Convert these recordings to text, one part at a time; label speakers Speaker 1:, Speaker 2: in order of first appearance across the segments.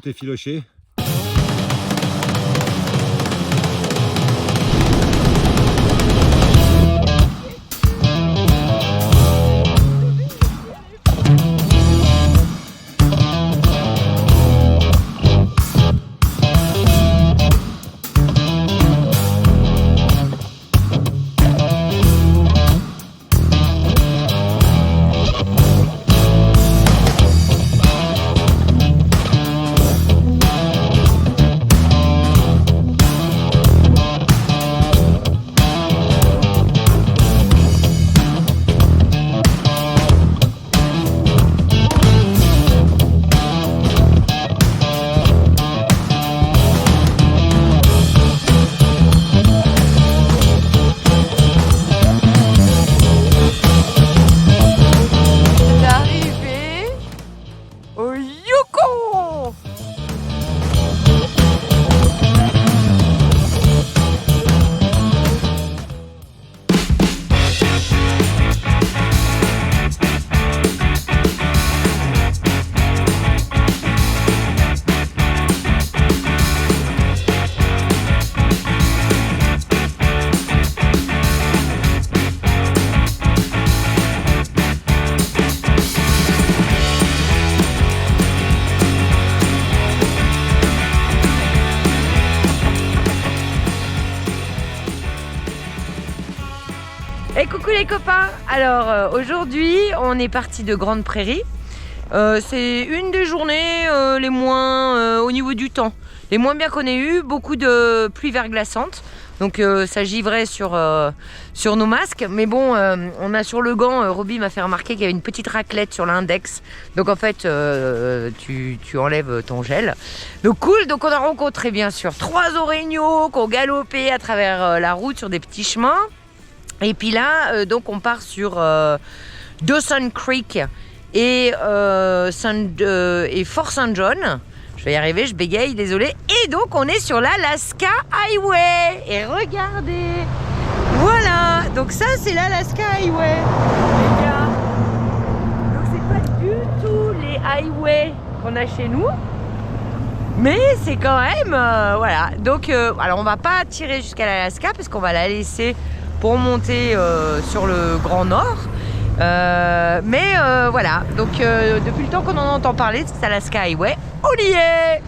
Speaker 1: Tout est filoché.
Speaker 2: Et coucou les copains. Alors aujourd'hui on est parti de Grande Prairie. C'est une des journées les moins au niveau du temps, les moins bien qu'on ait eu, beaucoup de pluie verglaçante. Donc ça givrait sur nos masques. Mais bon, on a sur le gant, Roby m'a fait remarquer qu'il y avait une petite raclette sur l'index. Donc en fait, tu enlèves ton gel. Donc cool, donc on a rencontré bien sûr 3 orignaux qui ont galopé à travers la route sur des petits chemins. Et puis là, donc on part sur Dawson Creek et Fort St. John. Je vais y arriver, je bégaye, désolé. Et donc on est sur l'Alaska Highway. Et regardez, voilà. Donc ça c'est l'Alaska Highway, les gars. Donc c'est pas du tout les highways qu'on a chez nous, mais c'est quand même voilà. Donc alors on va pas tirer jusqu'à l'Alaska parce qu'on va la laisser pour monter sur le Grand Nord. Mais voilà, donc depuis le temps qu'on en entend parler de cet Alaska Highway, on y est.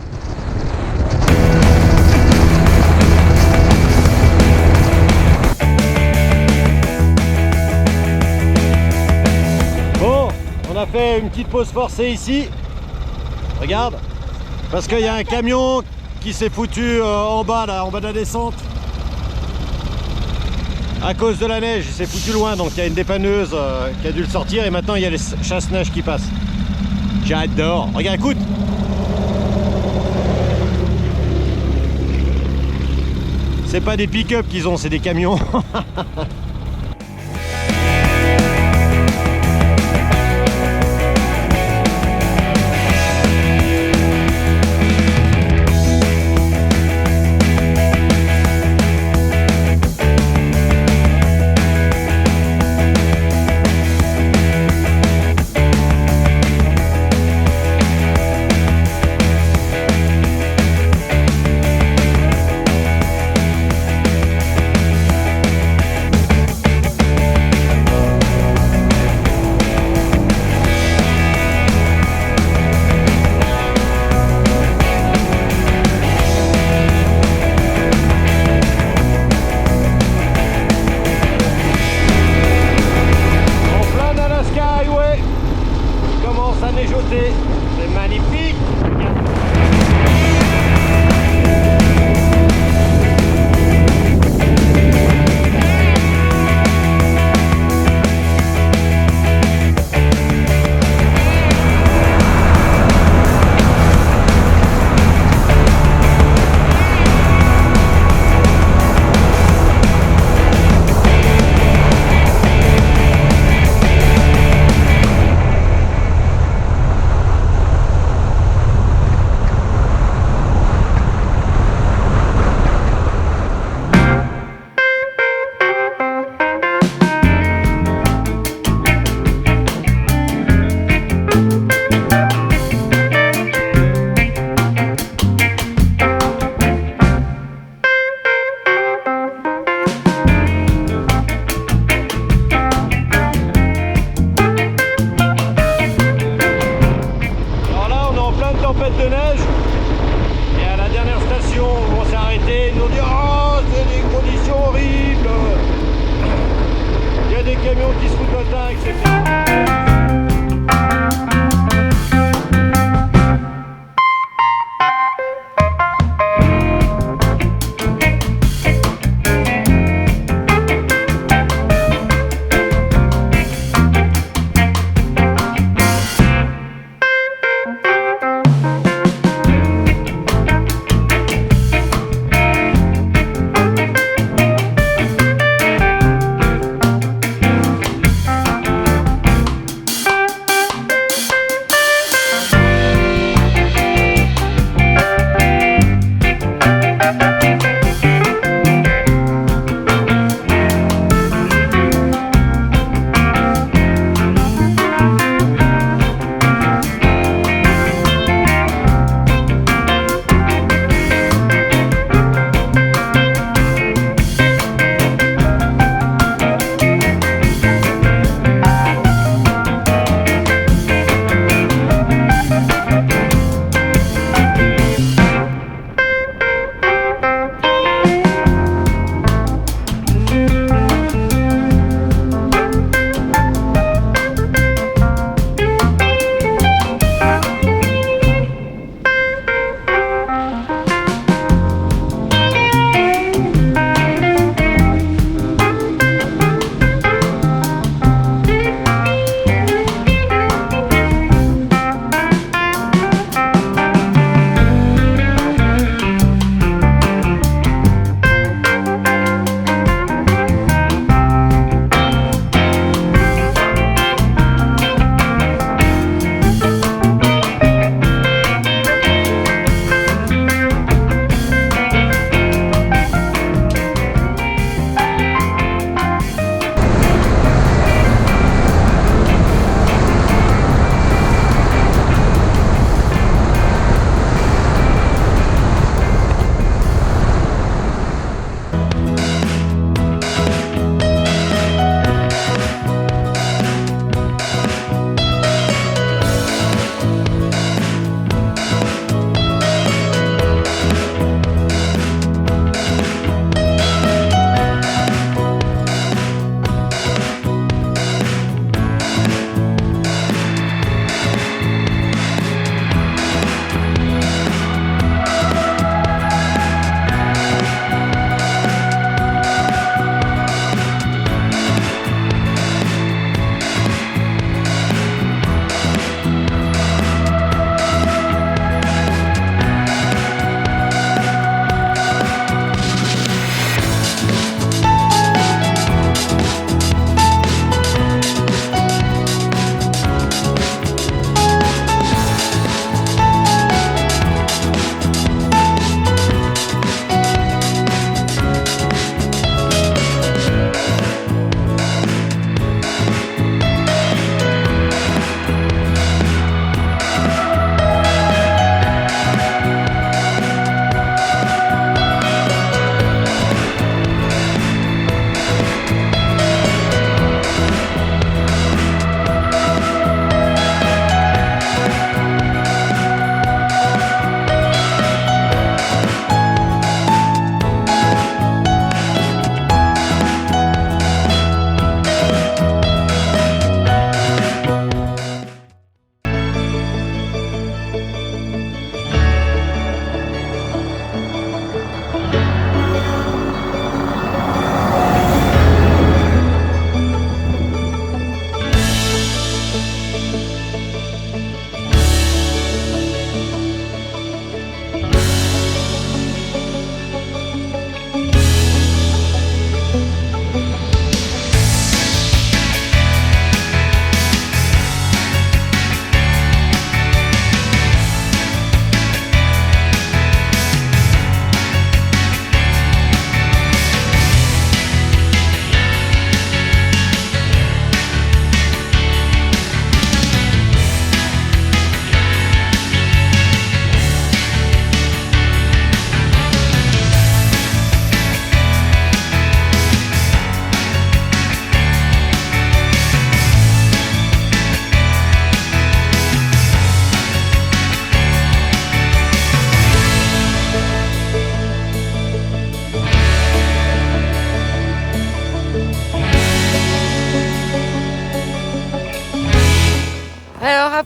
Speaker 1: Bon, on a fait une petite pause forcée ici. Regarde, parce qu'il y a un camion qui s'est foutu en bas là, en bas de la descente. À cause de la neige, il s'est foutu loin, donc il y a une dépanneuse qui a dû le sortir et maintenant il y a les chasse-neige qui passent. J'adore. Regarde, écoute. C'est pas des pick-up qu'ils ont, c'est des camions. neige. Et à la dernière station où on s'est arrêté, ils nous ont dit oh c'est des conditions horribles. Il y a des camions qui se foutent le teint, etc.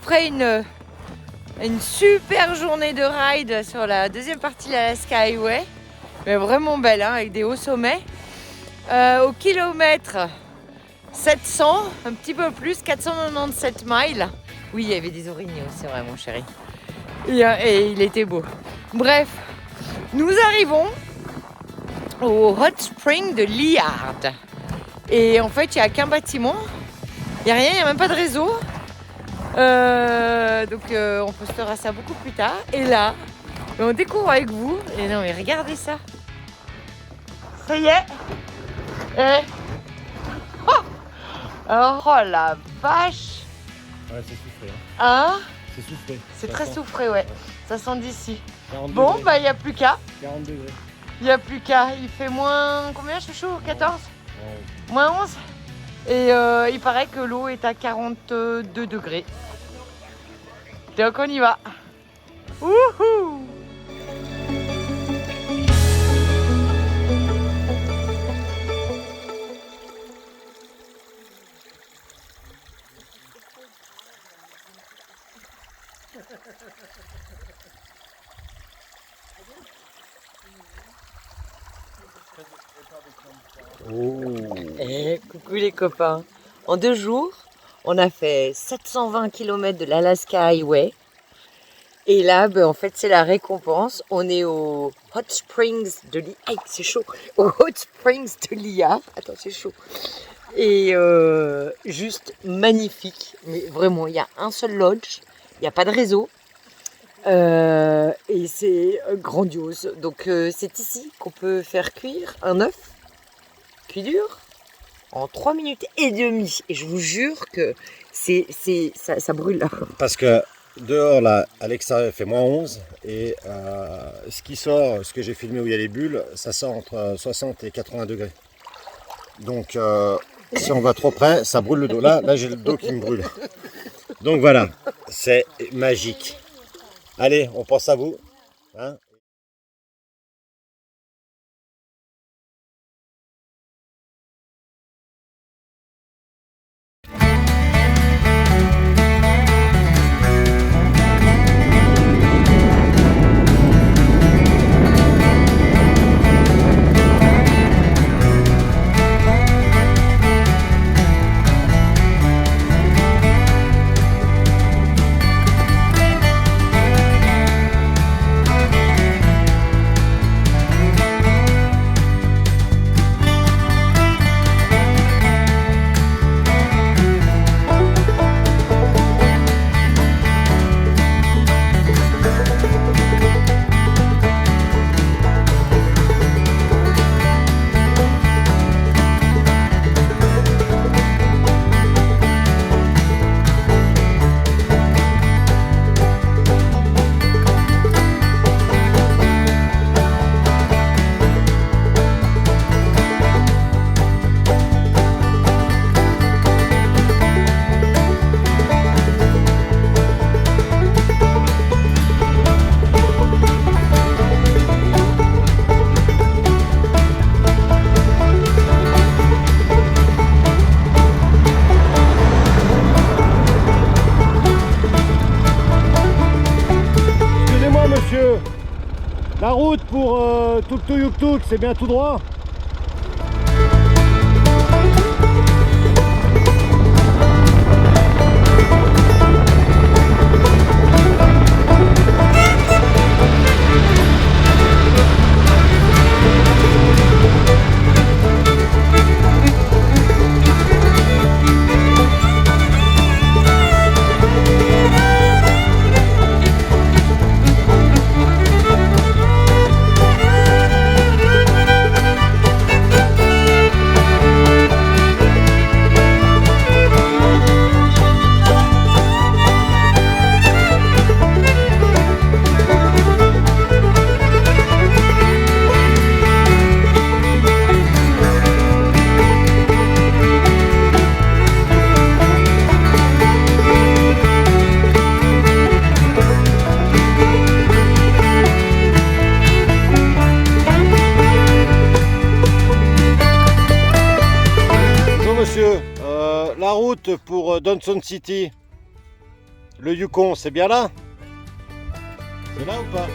Speaker 2: après une super journée de ride sur la deuxième partie de l'Alaska Highway. Mais vraiment belle, hein, avec des hauts sommets. Au kilomètre 700, un petit peu plus, 497 miles. Oui, il y avait des orignaux, c'est vrai mon chéri. Et il était beau. Bref, nous arrivons au Hot Spring de Liard. Et en fait, il n'y a qu'un bâtiment. Il n'y a rien, il n'y a même pas de réseau. Donc on postera ça beaucoup plus tard. Et là, on découvre avec vous. Et non mais regardez ça. Ça y est. Oh la vache.
Speaker 1: Ouais, c'est souffré.
Speaker 2: Hein?
Speaker 1: C'est souffré.
Speaker 2: C'est très souffré, ouais. Ça sent d'ici.
Speaker 1: Bon,
Speaker 2: degrés. Bah il n'y a plus qu'à.
Speaker 1: 40 degrés.
Speaker 2: Il n'y a plus qu'à. Il fait moins... Combien, chouchou? 14?
Speaker 1: Ouais.
Speaker 2: Moins 11? Et il paraît que l'eau est à 42 degrés. Donc on y va. Wouhou! Coucou les copains. En 2 jours, on a fait 720 km de l'Alaska Highway. Et là, en fait, c'est la récompense. On est au Hot Springs de Liard. Aïe, c'est chaud. Au Hot Springs de Liard. Attends, c'est chaud. Et juste magnifique. Mais vraiment, il y a un seul lodge. Il n'y a pas de réseau. Et c'est grandiose. Donc, c'est ici qu'on peut faire cuire un œuf. Cuit dur. En 3 minutes et demie. Et je vous jure que ça brûle là.
Speaker 1: Parce que dehors, là, à l'extérieur, il fait moins 11. Et ce qui sort, ce que j'ai filmé où il y a les bulles, ça sort entre 60 et 80 degrés. Donc, si on va trop près, ça brûle le dos. Là j'ai le dos qui me brûle. Donc voilà, c'est magique. Allez, on pense à vous. Hein? La route pour Tuktoyaktuk, c'est bien tout droit? La route pour Dawson City, Le Yukon, c'est bien là? C'est là ou pas?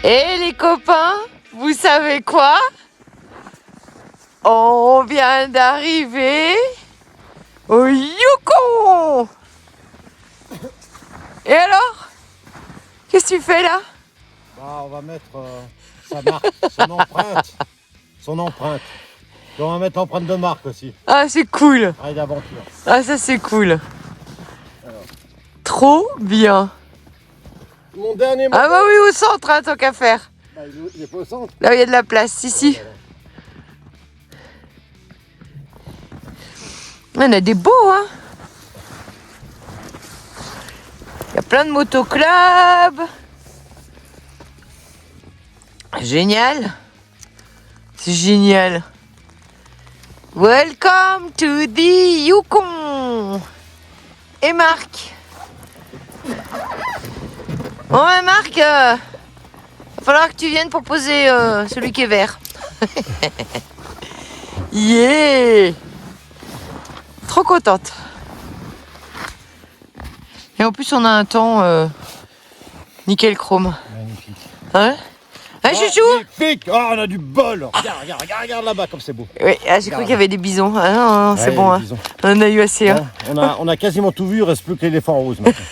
Speaker 2: Et les copains, vous savez quoi? On vient d'arriver au Yukon. Et alors? Qu'est-ce que tu fais là?
Speaker 1: Bah, on va mettre sa marque, son empreinte. Son empreinte. Et on va mettre l'empreinte de marque aussi.
Speaker 2: Ah, c'est cool.
Speaker 1: Ride d'aventure.
Speaker 2: Ah, ça c'est cool. Trop bien.
Speaker 1: Mon dernier
Speaker 2: Ah bah oui, au centre, hein, tant qu'à faire.
Speaker 1: Bah, il est pas au centre.
Speaker 2: Là où il y a de la place, ici. On a des beaux, hein. Il y a plein de motoclubs. Génial. C'est génial. Welcome to the Yukon. Et Marc. Bon, ben Marc, va falloir que tu viennes pour poser celui qui est vert. Yeah. Trop contente. Et en plus, on a un temps nickel chrome.
Speaker 1: Magnifique.
Speaker 2: Hein? Hein, chouchou?
Speaker 1: Magnifique. Oh, on a du bol. Regarde là-bas comme c'est beau.
Speaker 2: Oui, ah, j'ai cru qu'il y avait des bisons. Ah, non, c'est
Speaker 1: Ouais,
Speaker 2: bon, hein.
Speaker 1: bisons.
Speaker 2: On en a eu assez. Hein.
Speaker 1: On a quasiment tout vu, il reste plus que l'éléphant rose maintenant.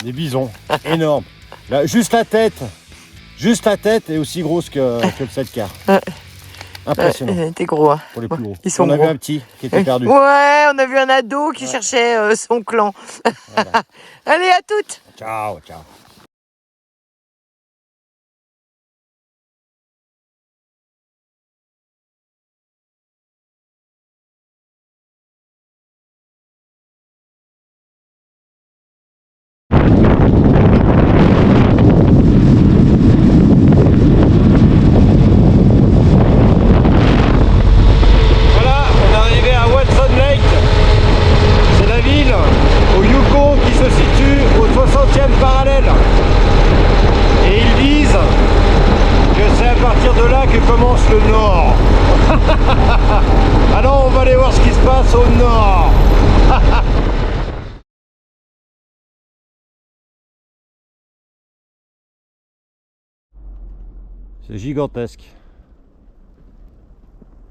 Speaker 1: Des bisons, énormes. Là, juste la tête est aussi grosse que le 7 quarts. Impressionnant.
Speaker 2: T'es gros, hein.
Speaker 1: Pour les plus gros.
Speaker 2: Ils sont
Speaker 1: on a vu
Speaker 2: gros.
Speaker 1: un petit qui était perdu.
Speaker 2: Ouais, on a vu un ado qui cherchait son clan.
Speaker 1: Voilà.
Speaker 2: Allez, à toutes.
Speaker 1: Ciao, ciao. Voilà, on est arrivé à Watson Lake. C'est la ville au Yukon qui se situe au 60e parallèle. Et ils disent que c'est à partir de là que commence le nord. Alors on va aller voir ce qui se passe au nord. C'est gigantesque.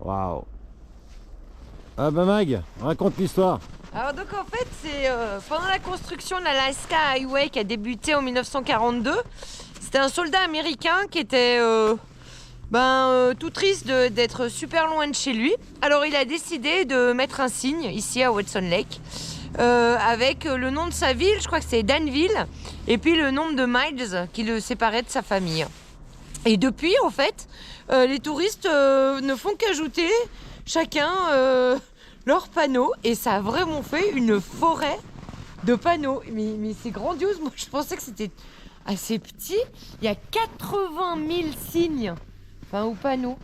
Speaker 1: Waouh. Ah bah Mag, raconte l'histoire.
Speaker 2: Alors donc en fait c'est pendant la construction de l'Alaska Highway qui a débuté en 1942. C'était un soldat américain qui était tout triste d'être super loin de chez lui. Alors il a décidé de mettre un signe ici à Watson Lake avec le nom de sa ville, je crois que c'est Danville, et puis le nombre de miles qui le séparait de sa famille. Et depuis en fait les touristes ne font qu'ajouter chacun leurs panneaux et ça a vraiment fait une forêt de panneaux. Mais c'est grandiose, moi je pensais que c'était assez petit. Il y a 80 000 signes, enfin ou panneaux.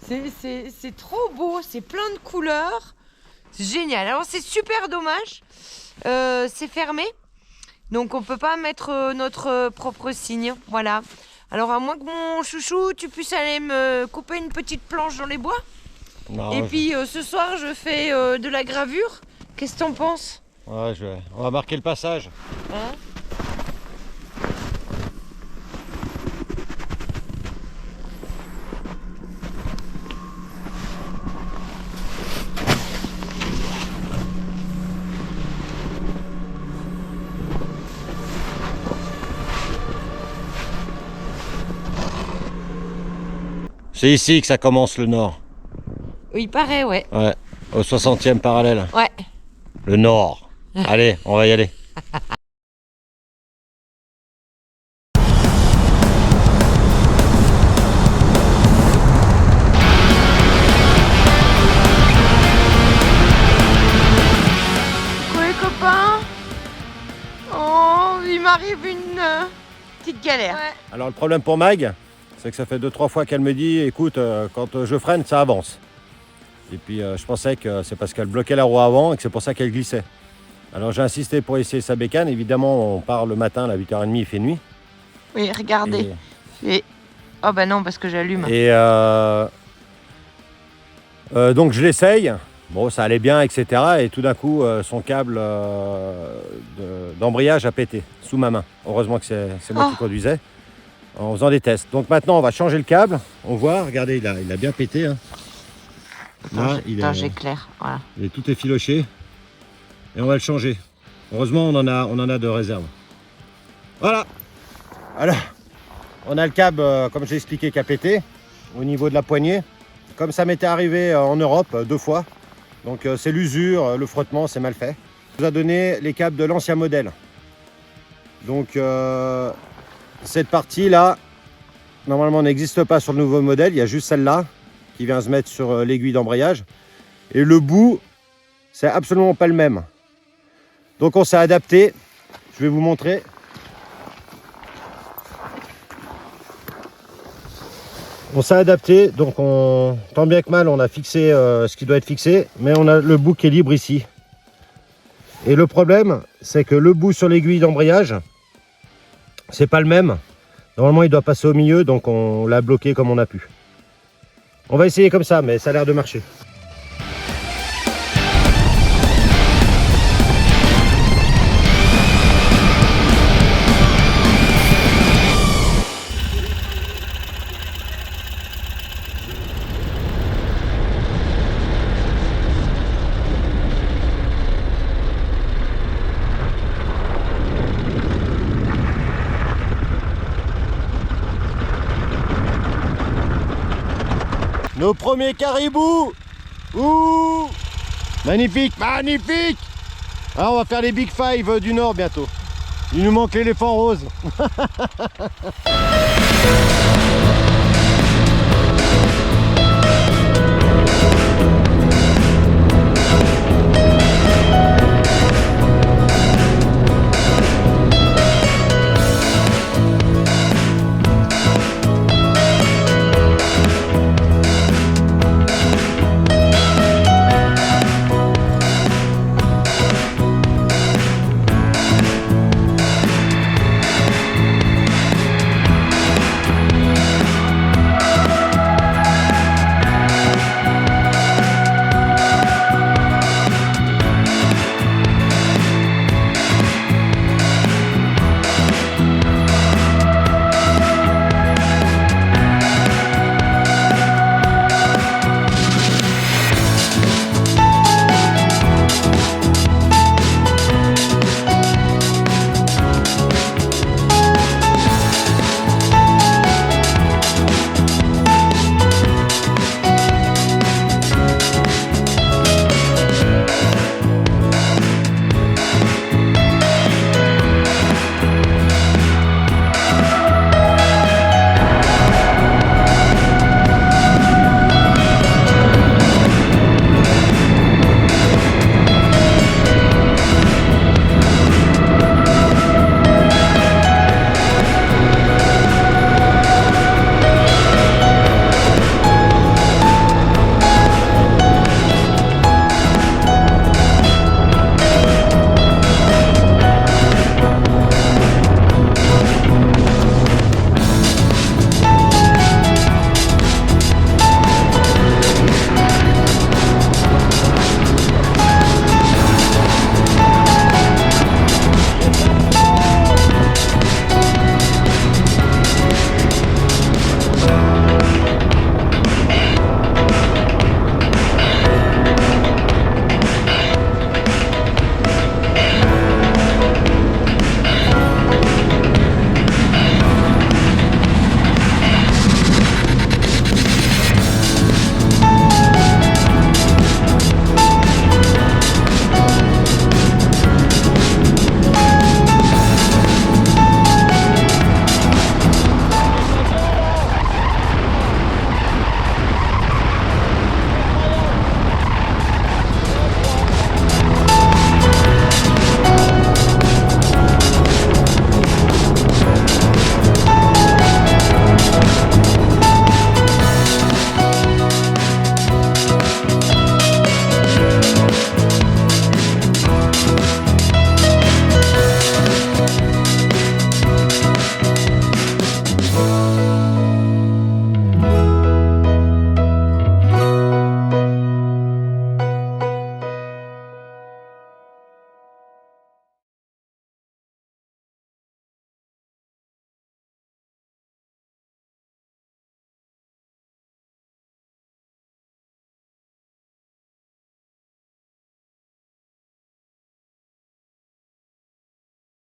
Speaker 2: C'est trop beau, c'est plein de couleurs. C'est génial. Alors c'est super dommage, c'est fermé. Donc on peut pas mettre notre propre signe. Voilà. Alors à moins que mon chouchou, tu puisses aller me couper une petite planche dans les bois.
Speaker 1: Non,
Speaker 2: Et puis ce soir je fais de la gravure. Qu'est-ce que t'en penses?
Speaker 1: Ouais, on va marquer le passage.
Speaker 2: Hein?
Speaker 1: C'est ici que ça commence le nord.
Speaker 2: Oui, il paraît, ouais.
Speaker 1: Ouais, au 60e parallèle.
Speaker 2: Ouais.
Speaker 1: Le nord. Allez, on va y aller.
Speaker 2: Quoi les copains? Oh, il m'arrive une petite galère. Ouais.
Speaker 1: Alors le problème pour Mag, c'est que ça fait 2-3 fois qu'elle me dit, écoute, quand je freine, ça avance. Et puis je pensais que c'est parce qu'elle bloquait la roue avant et que c'est pour ça qu'elle glissait. Alors j'ai insisté pour essayer sa bécane. Évidemment, on part le matin, à 8h30, il fait nuit.
Speaker 2: Oui, regardez. Et... Oh bah non, parce que j'allume.
Speaker 1: Et donc je l'essaye. Bon, ça allait bien, etc. Et tout d'un coup, son câble d'embrayage a pété sous ma main. Heureusement que c'est moi qui conduisais en faisant des tests. Donc maintenant, on va changer le câble. On voit, regardez, il a bien pété. Hein. Là,
Speaker 2: j'éclaire. Voilà.
Speaker 1: Il est tout effiloché. Et on va le changer. Heureusement, on en a de réserve. Voilà. Alors, on a le câble, comme j'ai expliqué, qui a pété au niveau de la poignée. Comme ça m'était arrivé en Europe 2 fois. Donc c'est l'usure, le frottement, c'est mal fait. On nous a donné les câbles de l'ancien modèle. Donc cette partie-là, normalement n'existe pas sur le nouveau modèle. Il y a juste celle-là qui vient se mettre sur l'aiguille d'embrayage. Et le bout, c'est absolument pas le même. Donc on s'est adapté. Je vais vous montrer. On s'est adapté, donc tant bien que mal on a fixé ce qui doit être fixé, mais on a le bout qui est libre ici. Et le problème, c'est que le bout sur l'aiguille d'embrayage, c'est pas le même. Normalement il doit passer au milieu, donc on l'a bloqué comme on a pu. On va essayer comme ça, mais ça a l'air de marcher. Nos premiers caribous. Ouh, magnifique, magnifique. Ah, on va faire les Big Five du Nord bientôt. Il nous manque l'éléphant rose.